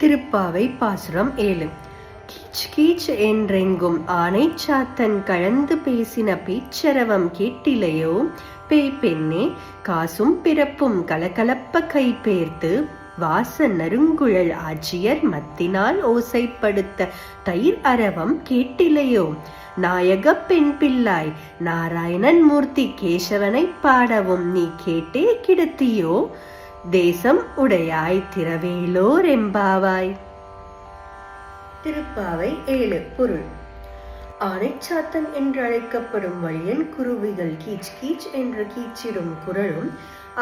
திருப்பாவை பாசுரம் 7. கீச் கீச் என்றெங்கும் ஆனை சாத்தன் கலந்து பேசின பேச்சரவம் கேட்டிலையோ? பேய் பெண்ணே, காசும் பிறப்பும் கலகலப்ப கைபேர்த்து வாச நறுங்குழல் ஆட்சியர் மத்தினால் ஓசைப்படுத்த தயிர் அரவம் கேட்டிலையோ? நாயக பெண் பிள்ளாய் நாராயணன் மூர்த்தி கேசவனை பாடவும் நீ கேட்டே கிடத்தியோ? தேசம் உடையாய் திரவேலோர் எம்பாவாய். திருப்பாவை 7. பொருள். ஆனைச்சாத்தன் என்று அழைக்கப்படும் வலியன் குருவிகள் கீச் கீச் என்று கீச்சிடும் குரலும்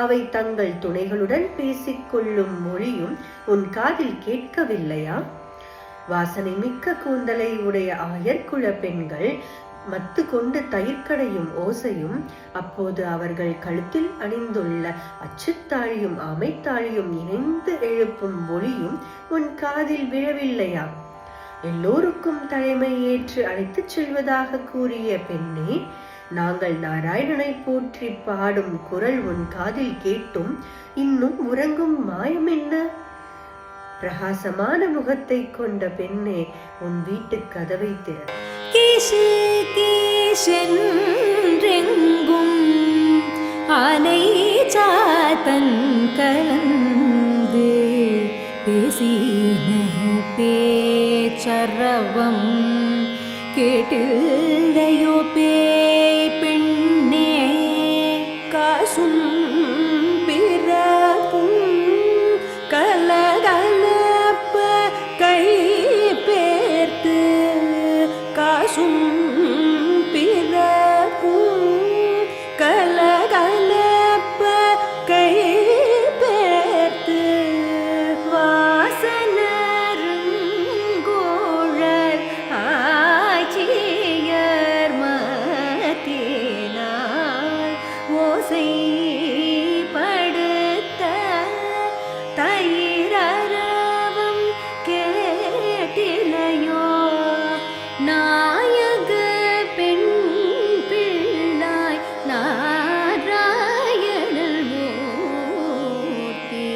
அவை தங்கள் துணைகளுடன் பேசிக்கொள்ளும் மொழியும் உன் காதில் கேட்கவில்லையா? வாசனை மிக்க கூந்தலை உடைய ஆயர்குல பெண்கள் மத்து கொண்டு தயிர்க்கடையும் ஓசையும், அப்போது அவர்கள் கழுத்தில் அணிந்துள்ள அச்சுத்தாழியும் அமைத்தாழியும் இணைந்து எழுப்பும் ஒளியும் உன் காதில் விழவில்லையா? எல்லோருக்கும் தலைமை ஏற்று அழைத்துச் செல்வதாக கூறிய பெண்ணே, நாங்கள் நாராயணனை போற்றி பாடும் குரல் உன் காதில் கேட்டும் இன்னும் உறங்கும் மாயம் என்ன? பிரகாசமான முகத்தை கொண்ட பெண்ணே, உன் வீட்டு கதவை திற. கீசு கீசென்றெங்கும் ஆனை சாத்தன் கலந்து பேசின பேச்சரவம் கேட்டில்லையோ? பேய் பெண்ணே, காசும் பிறப்பும் கலகலப்ப கைபேர்த்து காசும் பிறப்பும் கலகலப்ப கைபேர்த்து வாசனருங்கோழல் ஆட்சியர் மத்தினால் ஓசைப்படுத்த தயிரரவம் கேட்டிலையோ? நாயக பெண் பிள்ளாய் நாராயணன் மூர்த்தி